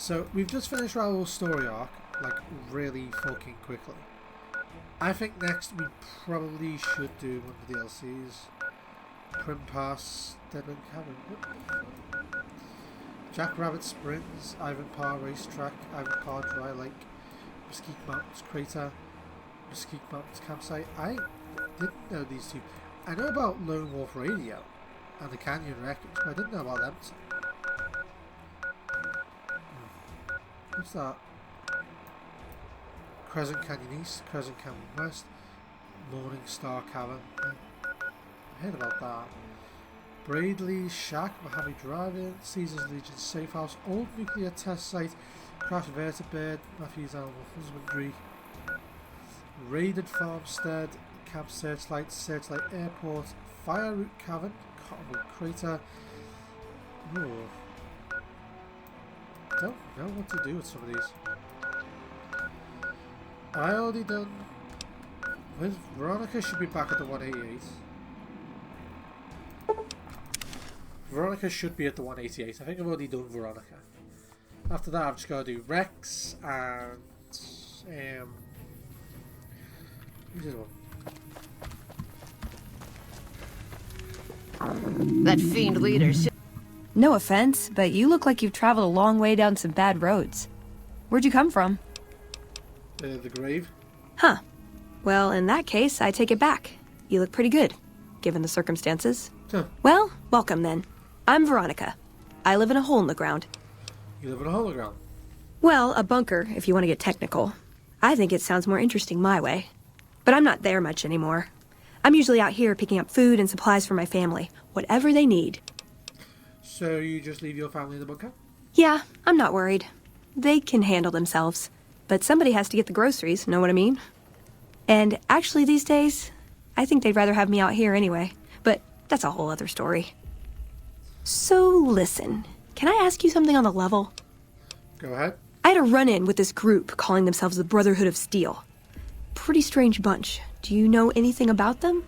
So we've just finished our little story arc, like really fucking quickly. I think next we probably should do one of the DLCs. Prim Pass, Deadman Cabin. Jack Rabbit Springs, Ivan Parr Racetrack, Ivan Parr Dry Lake, Mesquite Mountains Crater, Mesquite Mountains Campsite. I didn't know these two. I know about Lone Wolf Radio and the Canyon Wreckage, but I didn't know about them two. What's that? Crescent Canyon East, Crescent Canyon West, Morning Star Cavern. I heard about that. Bradley Shack, Mojave Drive-In, Caesar's Legion Safe House, Old Nuclear Test Site, Crash Vertibird, Matthews Animal Husbandry, Raided Farmstead, Camp Searchlight, Searchlight Airport, Fire Route Cavern, Cottonwood Crater. Ooh. Don't know what to do with some of these. I already done. Veronica should be back at the 188. Veronica should be at the 188. I think I've already done Veronica. After that, I've just got to do Rex and who's this one? That fiend leader. No offense, but you look like you've traveled a long way down some bad roads. Where'd you come from? The grave. Huh. Well, in that case, I take it back. You look pretty good, given the circumstances. Huh. Well, welcome then. I'm Veronica. I live in a hole in the ground. You live in a hologram. Well, a bunker, if you want to get technical. I think it sounds more interesting my way. But I'm not there much anymore. I'm usually out here picking up food and supplies for my family, whatever they need. So you just leave your family in the bunker? Yeah, I'm not worried. They can handle themselves. But somebody has to get the groceries, know what I mean? And actually these days, I think they'd rather have me out here anyway. But that's a whole other story. So listen, can I ask you something on the level? Go ahead. I had a run-in with this group calling themselves the Brotherhood of Steel. Pretty strange bunch. Do you know anything about them?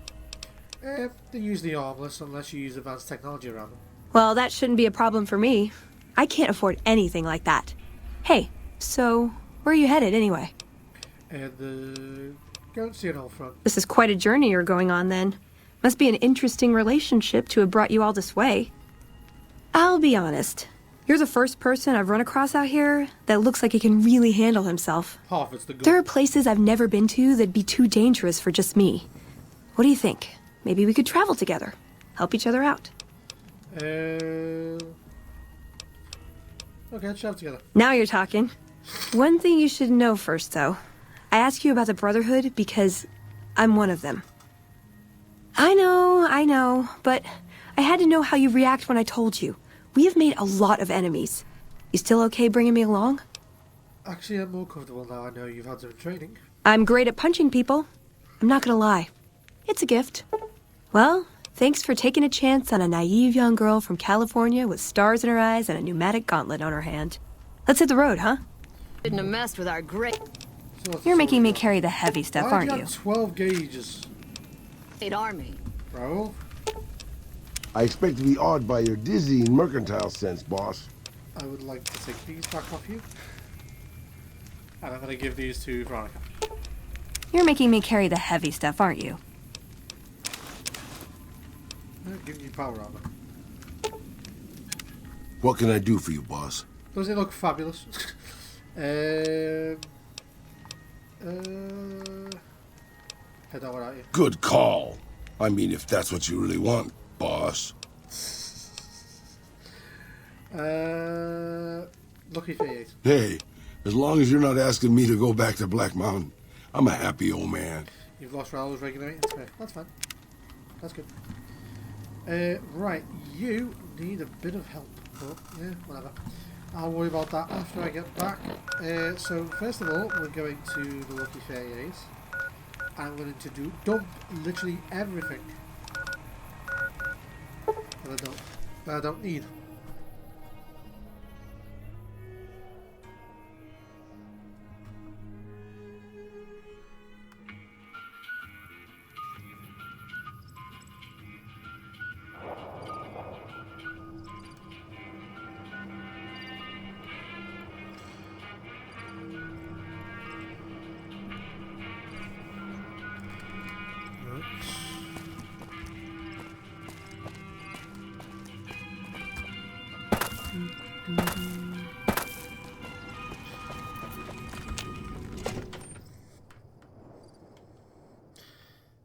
They're usually harmless unless you use advanced technology around them. Well, that shouldn't be a problem for me. I can't afford anything like that. Hey, so where are you headed anyway? Go and see an old friend. This is quite a journey you're going on then. Must be an interesting relationship to have brought you all this way. I'll be honest. You're the first person I've run across out here that looks like he can really handle himself. Half it's the good. There are places I've never been to that'd be too dangerous for just me. What do you think? Maybe we could travel together. Help each other out. Okay, let's travel together. Now you're talking. One thing you should know first, though. I ask you about the Brotherhood because I'm one of them. I know, but I had to know how you react when I told you. We have made a lot of enemies. You still okay bringing me along? Actually, I'm more comfortable now I know you've had some training. I'm great at punching people. I'm not gonna lie. It's a gift. Well, thanks for taking a chance on a naive young girl from California with stars in her eyes and a pneumatic gauntlet on her hand. Let's hit the road, huh? Shouldn't have messed with our great You're making me carry the heavy stuff, Why aren't do you? have 12 gauges, army. bro? I expect to be awed by your dizzying mercantile sense, boss. I would like to take these back off you. And I'm going to give these to Veronica. You're making me carry the heavy stuff, aren't you? I'm giving you power armor. What can I do for you, boss? Does it look fabulous? Head over at you. Good call. I mean, if that's what you really want, boss. Lucky 38. Hey, as long as you're not asking me to go back to Black Mountain, I'm a happy old man. You've lost Raoul's regulating. That's fine. That's good. Right, you need a bit of help. But, yeah, whatever. I'll worry about that after I get back. So, first of all, we're going to the Lucky 38. I'm going to dump literally everything that I don't need.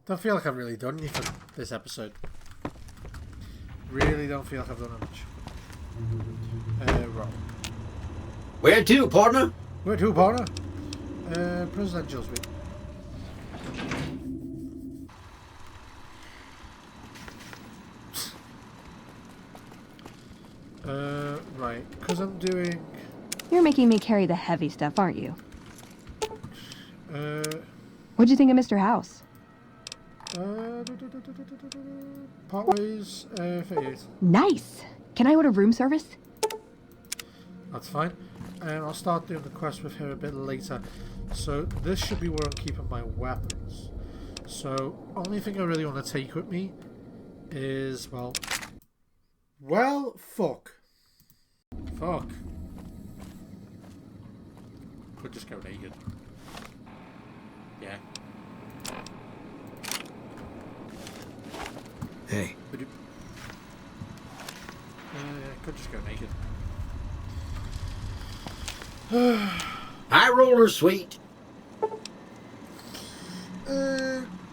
Don't feel like I've really done anything this episode. Really don't feel like I've done much. Roll. Where to, partner? Where to, partner? Presidential suite. Right, because I'm doing... You're making me carry the heavy stuff, aren't you? What'd you think of Mr. House? Partways, 38. Nice! Can I order room service? That's fine. And I'll start doing the quest with her a bit later. So this should be where I'm keeping my weapons. So only thing I really want to take with me is, well, fuck. Fuck. Could just go naked. Yeah. Hey. Could just go naked. High roller suite.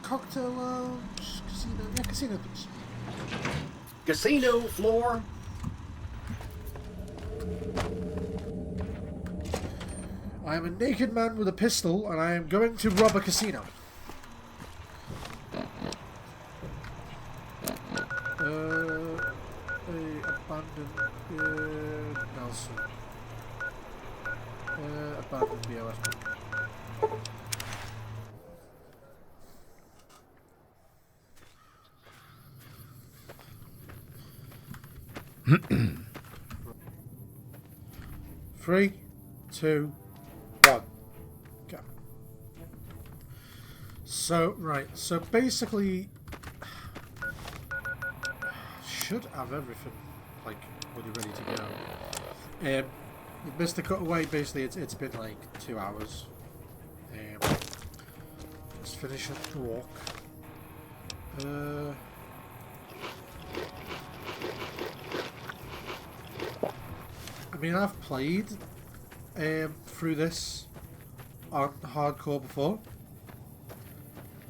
Cocktail lounge, casino. Yeah, casino please. Casino floor. I am a naked man with a pistol, and I am going to rob a casino. Abandoned Nelson. Abandoned BOS. Three, 2, 1. Go. So, right. So basically, should have everything like when you're ready to go. You've missed the cutaway. Basically, it's been like 2 hours. Just finish up the walk. I mean, I've played through this on hardcore before.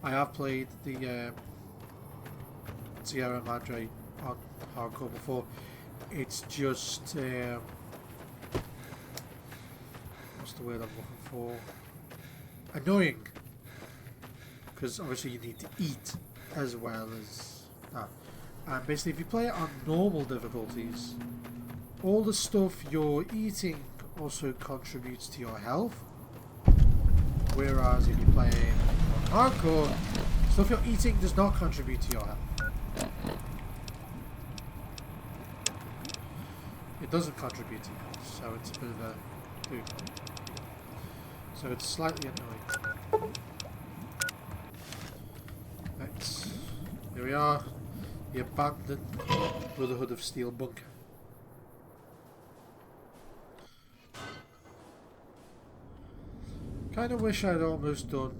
I have played the Sierra Madre on hardcore before. It's just what's the word I'm looking for? Annoying, because obviously you need to eat as well as that. And basically, if you play it on normal difficulties, all the stuff you're eating also contributes to your health. Whereas if you play on hardcore, stuff you're eating does not contribute to your health. It doesn't contribute to your health, so it's a bit of a dude. So it's slightly annoying. Right. Here we are. The abandoned Brotherhood of Steel bunker. Kind of wish I'd almost done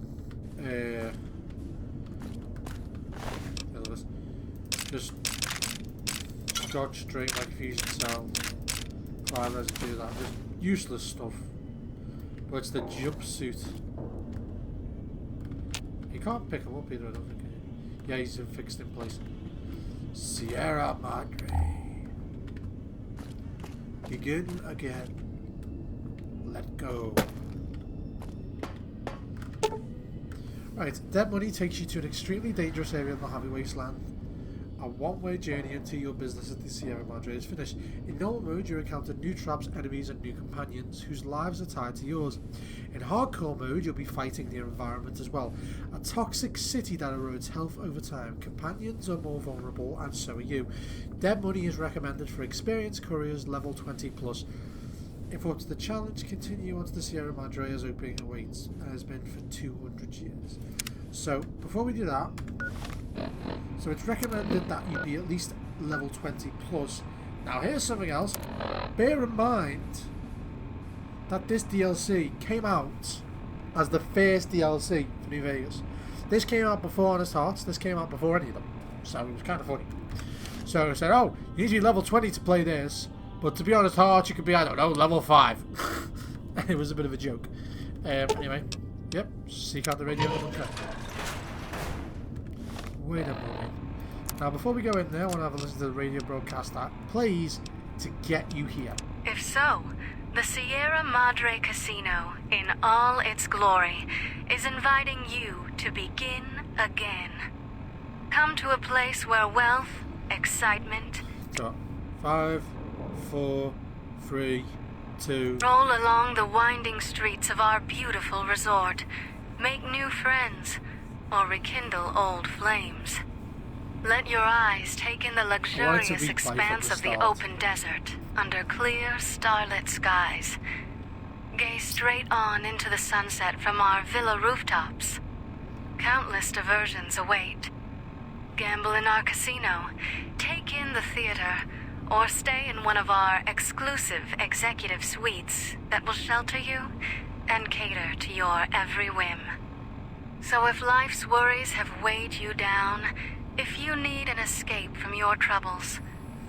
just dodge, drain like fusion cell, fire and do that. Just useless stuff. But it's the jumpsuit. You can't pick him up either, I don't think. Yeah, he's fixed in place. Sierra Madre. Begin again. Let go. Right, dead money takes you to an extremely dangerous area in the Heavy Wasteland. A one-way journey until your business at the Sierra Madre is finished. In normal mode, you encounter new traps, enemies, and new companions whose lives are tied to yours. In hardcore mode, you'll be fighting the environment as well. A toxic city that erodes health over time. Companions are more vulnerable, and so are you. Dead money is recommended for experienced couriers level 20+. If up to the challenge, continue onto the Sierra Madre as opening awaits, and has been for 200 years. So, before we do that, so it's recommended that you be at least level 20+. Now here's something else. Bear in mind that this DLC came out as the first DLC for New Vegas. This came out before Honest Hearts, this came out before any of them. So it was kind of funny. So I said, oh, you need to be level 20 to play this. But to be honest, how hard you could be, I don't know, level 5. It was a bit of a joke. Anyway, yep, seek out the radio bunker. Wait a moment. Now, before we go in there, I want to have a listen to the radio broadcast that plays to get you here. If so, the Sierra Madre Casino, in all its glory, is inviting you to begin again. Come to a place where wealth, excitement... So, 5, 4, 3, 2... Roll along the winding streets of our beautiful resort. Make new friends, or rekindle old flames. Let your eyes take in the luxurious expanse of the open desert under clear, starlit skies. Gaze straight on into the sunset from our villa rooftops. Countless diversions await. Gamble in our casino, take in the theater, or stay in one of our exclusive executive suites that will shelter you and cater to your every whim. So if life's worries have weighed you down, if you need an escape from your troubles,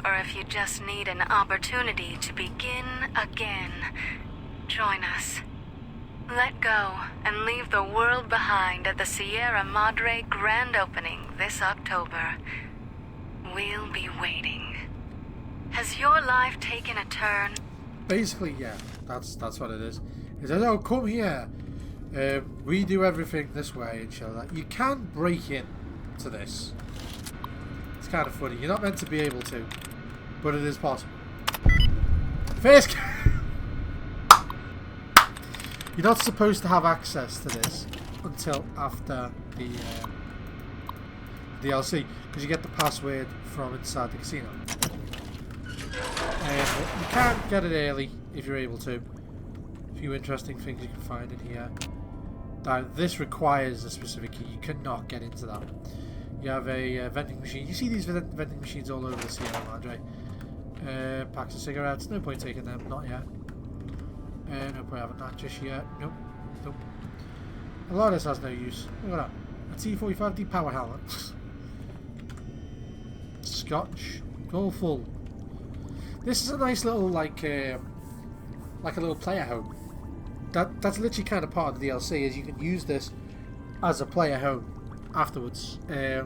or if you just need an opportunity to begin again, join us. Let go and leave the world behind at the Sierra Madre grand opening this October. We'll be waiting. Has your life taken a turn? Basically, yeah, that's what it is. It says, oh, come here. We do everything this way and show that. You can break in to this. It's kind of funny. You're not meant to be able to, but it is possible. First, you're not supposed to have access to this until after the DLC, because you get the password from inside the casino. You can get it early if you're able to. A few interesting things you can find in here. Now, this requires a specific key. You cannot get into that. You have a vending machine. You see these vending machines all over the Sierra Madre. Packs of cigarettes. No point taking them. Not yet. No point having that just yet. Nope. Nope. A lot of this has no use. Look at that. A T-45D power helmet. Scotch. All full. This is a nice little, like a little player home. That's literally kind of part of the DLC, is you can use this as a player home afterwards. I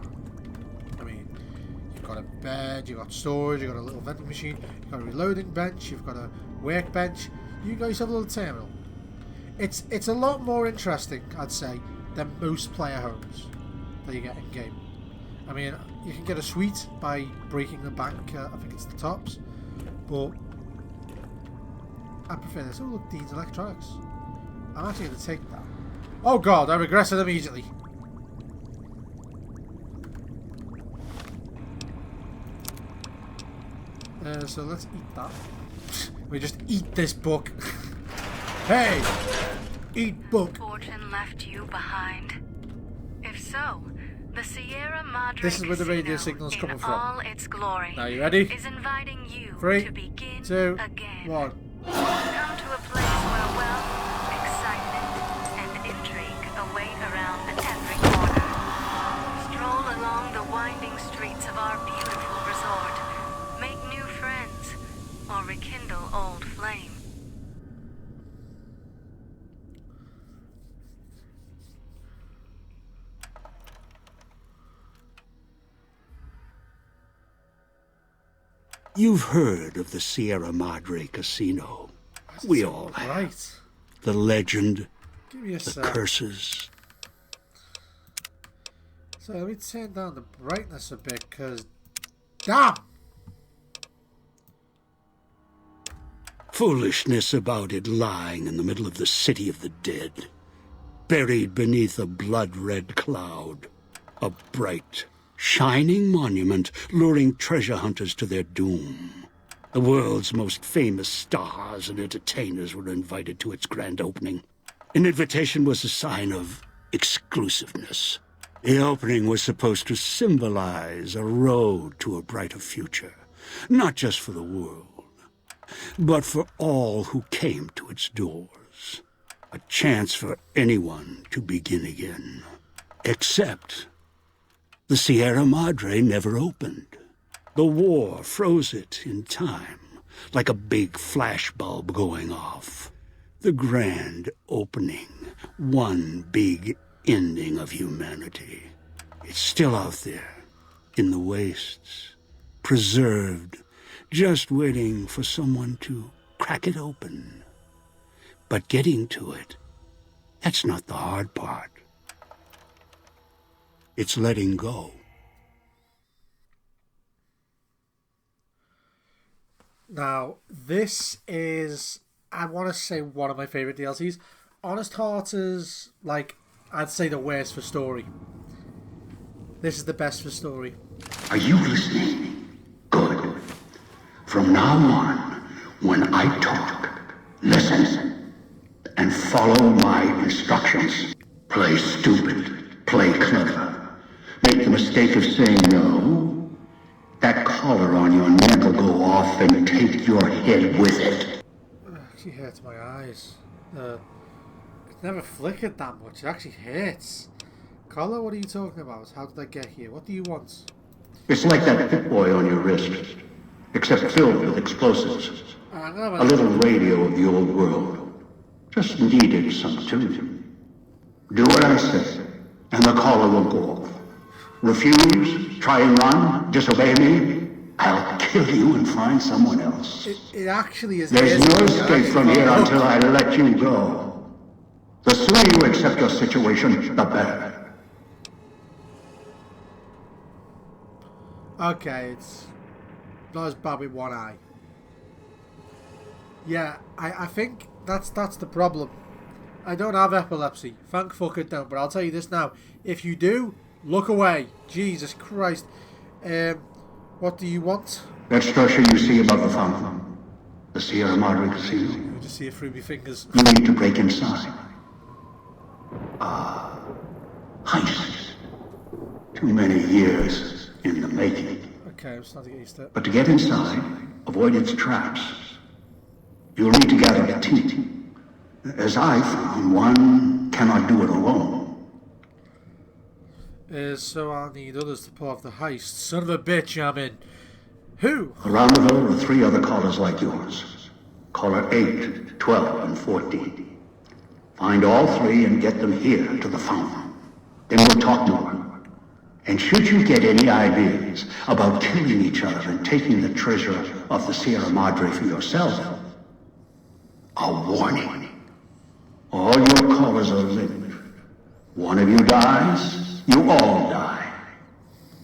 mean, you've got a bed, you've got storage, you've got a little vending machine, you've got a reloading bench, you've got a workbench. You got yourself a little terminal. It's a lot more interesting, I'd say, than most player homes that you get in game. I mean, you can get a suite by breaking the bank. I think it's the tops, but I prefer this. Oh look, Dean's Electronics. I'm actually going to take that. Oh god, I regret it immediately. So let's eat that. We just eat this book. Hey! Eat book! Fortune left you behind. If so, the Sierra Madre This is where the radio Casino, signal's in coming from. all its glory, Now you ready? is inviting you 3, to begin 2, again. 1. Come to a place where wealth, excitement, and intrigue await around every corner. Stroll along the winding streets of our beautiful resort. Make new friends, or rekindle old flames. You've heard of the Sierra Madre Casino. We all have. Right. The legend, Give me a the sec. curses. So let me turn down the brightness a bit, because... Damn! Foolishness about it lying in the middle of the city of the dead. Buried beneath a blood-red cloud. A bright, shining monument luring treasure hunters to their doom. The world's most famous stars and entertainers were invited to its grand opening. An invitation was a sign of exclusiveness. The opening was supposed to symbolize a road to a brighter future, not just for the world, but for all who came to its doors. A chance for anyone to begin again. Except the Sierra Madre never opened. The war froze it in time, like a big flashbulb going off. The grand opening, one big ending of humanity. It's still out there, in the wastes, preserved, just waiting for someone to crack it open. But getting to it, that's not the hard part. It's letting go. Now, this is, I want to say, one of my favourite DLCs. Honest Heart is, like, I'd say the worst for story. This is the best for story. Are you listening? Good. From now on, when I talk, listen and follow my instructions. Play stupid, play clever. Make the mistake of saying no. That collar on your neck will go off and take your head with it. It actually hurts my eyes. It never flickered that much. It actually hurts. Collar, what are you talking about? How did I get here? What do you want? It's like that Pip-Boy on your wrist, except filled with explosives. A little radio of the old world. Just needed some tuning. Do what I say, and the collar will go off. Refuse, try and run, disobey me, I'll kill you and find someone else. It actually is. There's no escape from here until I let you go. The sooner you accept your situation, the better. Okay, it's not as bad with one eye. Yeah, I think that's the problem. I don't have epilepsy. Thank fuck it don't. But I'll tell you this now. If you do, look away. Jesus Christ. What do you want? That structure you see above the fountain. The Sierra Madre Casino. You just see it through my fingers. You need to break inside. Heist. Too many years in the making. Okay, I'm starting to get used to it. But to get inside, avoid its traps. You'll need to gather a team. As I found, one cannot do it alone. So I'll need others to pull off the heist. Son of a bitch, I'm in. Who? Around the villa are 3 other callers like yours. Caller 8, 12, and 14. Find all 3 and get them here to the fountain. Then we'll talk more. And should you get any ideas about killing each other and taking the treasure of the Sierra Madre for yourself, a warning. All your callers are linked. One of you dies, you all die.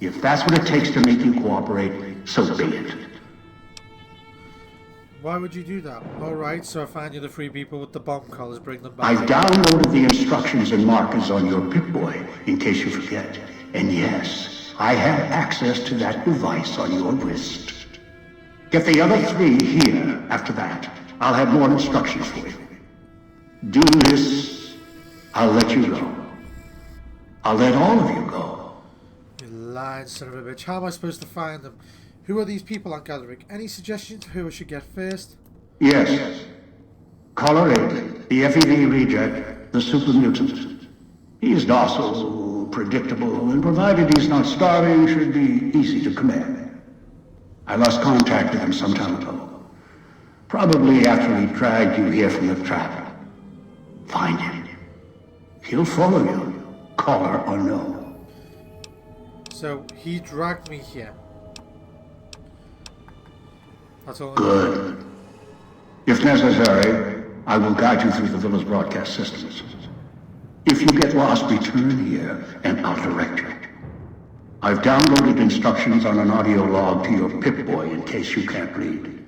If that's what it takes to make you cooperate, so be it. Why would you do that? Alright, so I find you the 3 people with the bomb collars, bring them back. I've downloaded the instructions and markers on your Pip-Boy, in case you forget. And yes, I have access to that device on your wrist. Get the other 3 here after that. I'll have more instructions for you. Do this, I'll let you go. I'll let all of you go. You lying son of a bitch. How am I supposed to find them? Who are these people I'm gathering? Any suggestions for who I should get first? Yes. Caller 8, the FEV reject, the super mutant. He's docile, predictable, and provided he's not starving, should be easy to command. I lost contact with him some time ago. Probably after he dragged you here from the trap. Find him. He'll follow you, caller or no. So, he dragged me here. That's all. Good. If necessary, I will guide you through the villa's broadcast systems. If you get lost, return here, and I'll direct you. I've downloaded instructions on an audio log to your Pip-Boy in case you can't read.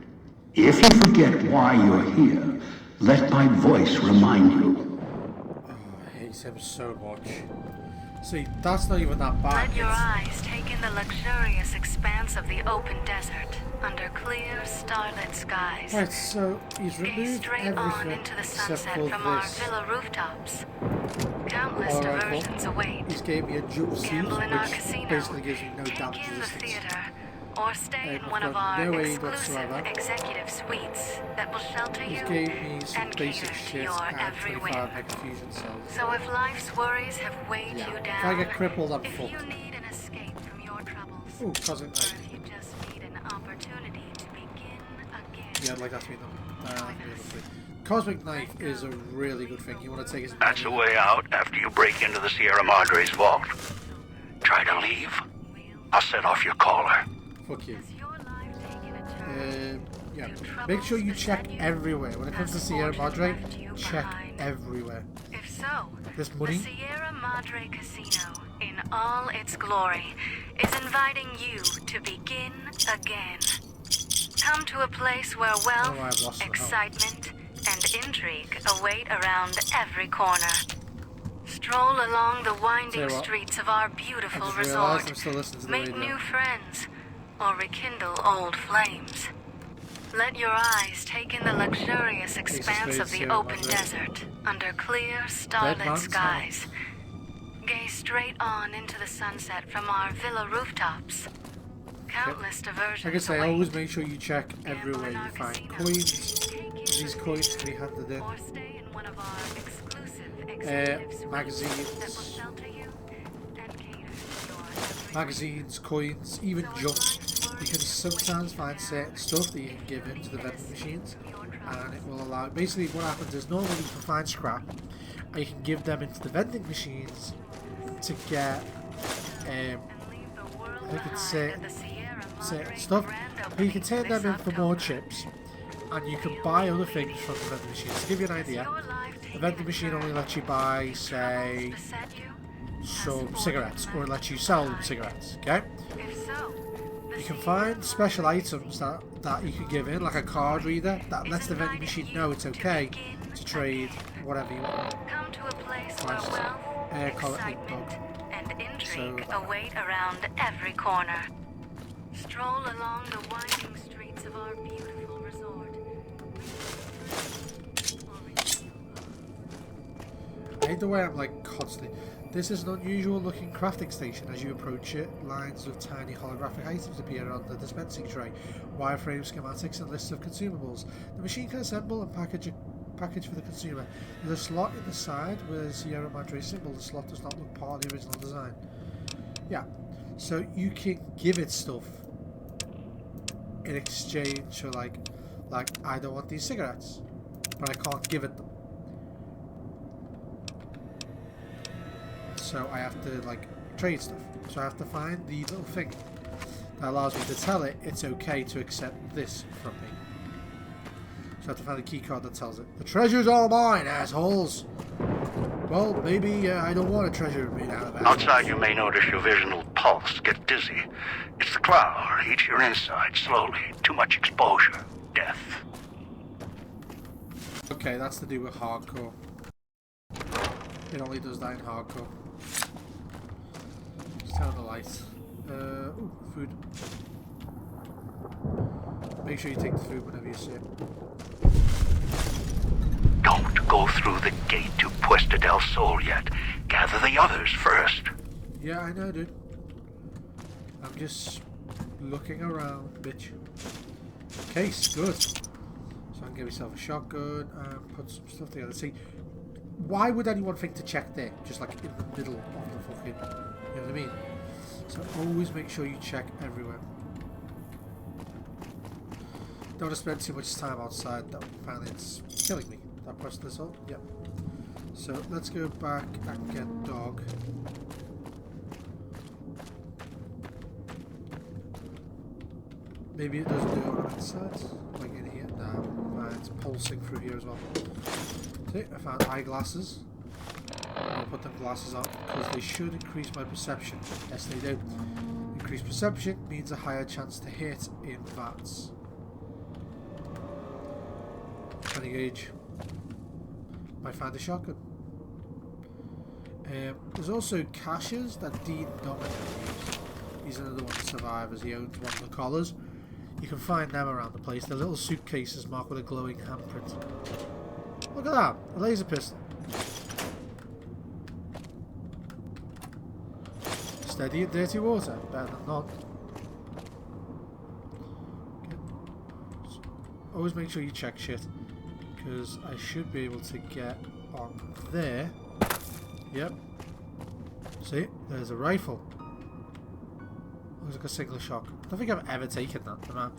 If you forget why you're here, let my voice remind you. Oh, I hate him so much. See, that's not even that bad. Let your eyes take in the luxurious expanse of the open desert under clear, starlit skies. Right, so he's Gaze removed straight on everything into the except sunset for from our this. villa rooftops. Countless Alright, diversions well, await. he's gave me a jump seat, Gamble in our which casino, basically gives me no take damage in the resistance. theater, or stay in I've one of got our no aid exclusive whatsoever. executive suites that will shelter He's you gave me some and basic cater to shit your and every 25 whim. mega fusion cells. So if life's worries have weighed Yeah, you if down, I get crippled, I'm if fucked. you need an escape from your troubles, Ooh, cosmic or knife. if you just need an opportunity to begin again, Yeah, I'd like that to be number 3. Cosmic Knife is a really good thing. You want to take his... That's a way out after you break into the Sierra Madre's vault. Try to leave. I'll set off your caller. Fuck you. Yeah. Make sure you check everywhere. When it comes to Sierra Madre, check everywhere. If so, This money... the Sierra Madre Casino, in all its glory, is inviting you to begin again. Come to a place where I've wealth, lost the hell. excitement, and intrigue await around every corner. Stroll along the winding Tell you what, streets of our I beautiful just realised I'm resort. still listening to the Make radio. new friends, or rekindle old flames. Let your eyes take in the luxurious expanse of the Sierra open Madre. desert under clear, starlit Mountains, skies. Gaze straight on into the sunset from our villa rooftops. Countless diversions Like I say, await. always make sure you check Gamble everywhere in you our find casino. coins. Take in These the coins can be handed in. or stay in one of our exclusive executive suites Magazines. that will shelter you and cater to your every Magazines, coins, even junk. You can sometimes find certain stuff that you can give into the vending machines, and it will allow. Basically, what happens is normally you can find scrap, and you can give them into the vending machines to get. I think it's certain stuff. But you can turn them in for more chips, and you can buy other things from the vending machines. To give you an idea, the vending machine only lets you buy, say, some cigarettes, or it lets you sell them cigarettes. Okay. You can find special items that you can give in, like a card reader that lets the vending machine know it's okay to trade whatever you want. Come to a place where Nice. wealth, Call it excitement, and intrigue So- await around every corner. Stroll along the winding streets of our beautiful resort. I hate the way I'm like constantly. This is an unusual looking crafting station. As you approach it, lines of tiny holographic items appear on the dispensing tray, wireframe schematics and lists of consumables. The machine can assemble and package for the consumer. There's a slot in the side with a Sierra Madre symbol. The slot does not look part of the original design. Yeah, so you can give it stuff in exchange for like I don't want these cigarettes, but I can't give it them. So I have to like trade stuff. So I have to find the little thing that allows me to tell it it's okay to accept this from me. So I have to find a key card that tells it the treasure's all mine, assholes. Well, maybe I don't want a treasure made out of assholes. Outside, you may notice your vision will pulse, get dizzy. It's the cloud. Eats your inside slowly. Too much exposure. Death. Okay, that's to do with hardcore. It only does that in hardcore. Just turn on the lights. Ooh, food. Make sure you take the food whenever you see it. Don't go through the gate to Puesta del Sol yet. Gather the others first. Yeah, I know, dude. I'm just looking around, bitch. Case, good. So I can give myself a shotgun and put some stuff together. See, why would anyone think to check there? Just like in the middle of the fucking... You know what I mean? So always make sure you check everywhere. Don't want to spend too much time outside. That apparently it's killing me. Did I press this up? Yep. So let's go back and get dog. Maybe it doesn't do it on inside, like in here. No, it's pulsing through here as well. See, I found eyeglasses. I'll put them glasses on because they should increase my perception. Yes, they do. Increased perception means a higher chance to hit in VATS. 20 gauge. Might find a shotgun. There's also caches that Dean Dominic used. He's another one of the survivors. He owns one of the collars. You can find them around the place. They're little suitcases marked with a glowing handprint. Look at that! A laser pistol. Steady in dirty water. Better than not. Okay. So always make sure you check shit. Because I should be able to get on there. Yep. See? There's a rifle. Looks like a single shock. I don't think I've ever taken that.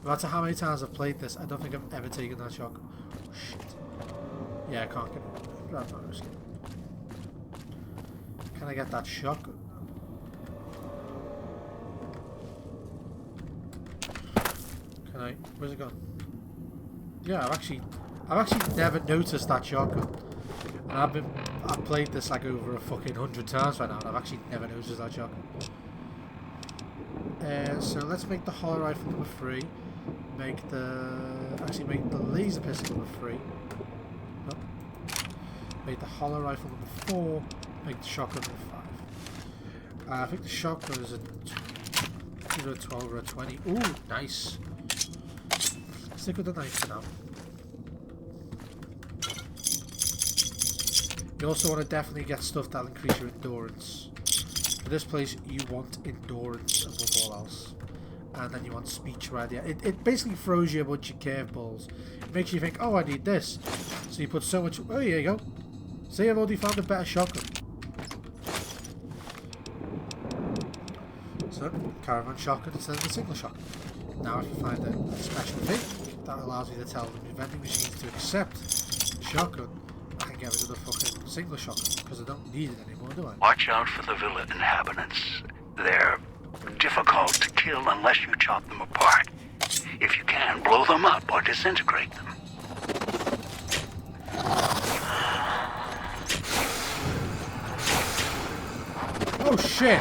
No matter how many times I've played this, I don't think I've ever taken that shotgun. Oh, shit. Yeah, I can't get it. I'm not risking it. Can I get that shotgun? Can I? Where's it gone? Yeah, I've actually never noticed that shotgun. And I've played this like over a fucking 100 times right now, and I've actually never noticed that shotgun. So let's make the hollow rifle number 3. Make the laser pistol number 3. Oh. Make the hollow rifle number 4. Make the shotgun number 5. I think the shotgun is either a 12 or a 20. Ooh, nice. Stick with the knife for now. You also want to definitely get stuff that'll increase your endurance. For this place, you want endurance above all else. And then you want speech right there. It basically throws you a bunch of curveballs. It makes you think, oh, I need this. So you put so much... Oh, here you go. See, I've already found a better shotgun. So, caravan shotgun instead of a single shotgun. Now if you find a special thing, that allows you to tell the vending machines to accept the shotgun, I can get rid of the fucking single shotgun, because I don't need it anymore, do I? Watch out for the villa inhabitants. They're difficult to kill unless you chop them apart. If you can, blow them up or disintegrate them. Oh shit!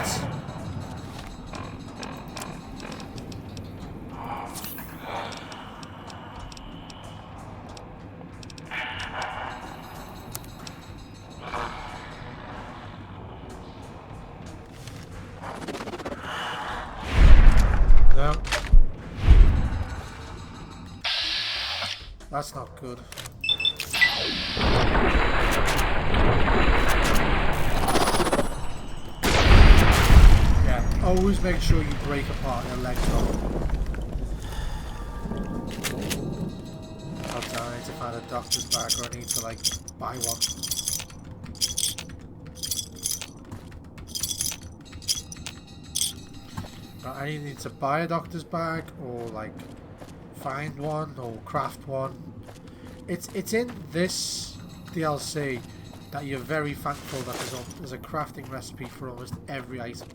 No. That's not good. Yeah, always make sure you break apart their legs off. Oh damn, I need to find a doctor's bag, or I need to like buy one. I either need to buy a doctor's bag or like find one or craft one. It's in this DLC that you're very thankful that there's a crafting recipe for almost every item.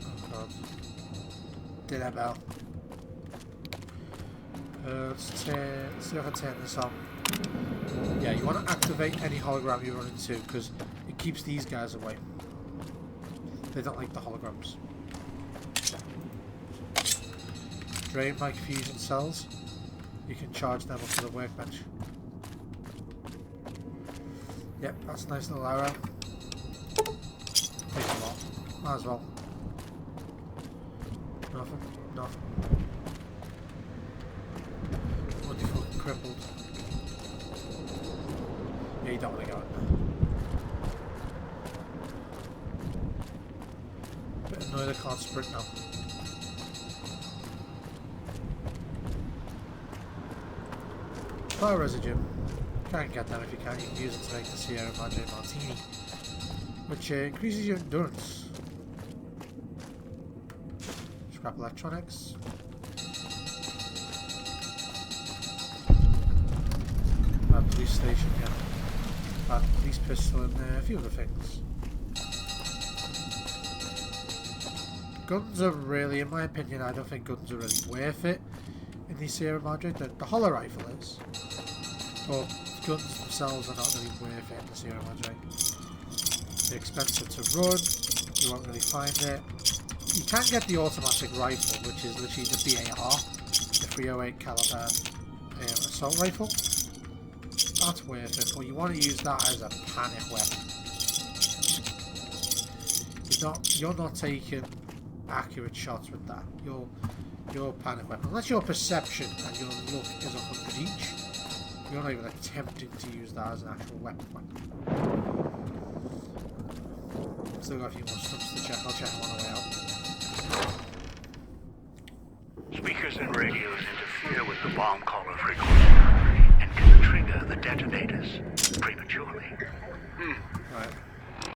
Oh god. Did I bell? Let's see if I can turn this on. Yeah, you want to activate any hologram you run into because it keeps these guys away. They don't like the holograms. Drain my fusion cells. You can charge them up to the workbench. Yep, that's a nice little arrow. Take a lot. Might as well. Nothing. Nothing. What you fucking crippled? Yeah, you don't want to go in there. Bit annoyed I can't sprint now. Fire residue. Can't get them if you can. You can use it to make the Sierra Madre Martini, which increases your endurance. Scrap electronics. Police station, yeah. Police pistol and a few other things. Guns are really, in my opinion, I don't think guns are really worth it in the Sierra Madre. The hollow rifle is. But guns themselves are not really worth it in the Sierra Madre. They're expensive to run, you won't really find it. You can get the automatic rifle, which is literally the BAR, the 308 caliber assault rifle. That's worth it, but you want to use that as a panic weapon. You're not taking accurate shots with that. Your panic weapon, unless your perception and your look is 100 each, you're not even attempting to use that as an actual weapon. Still got a few more stumps to check. I'll check them on the way out. Speakers and radios interfere with the bomb caller frequency and can trigger the detonators prematurely. Right.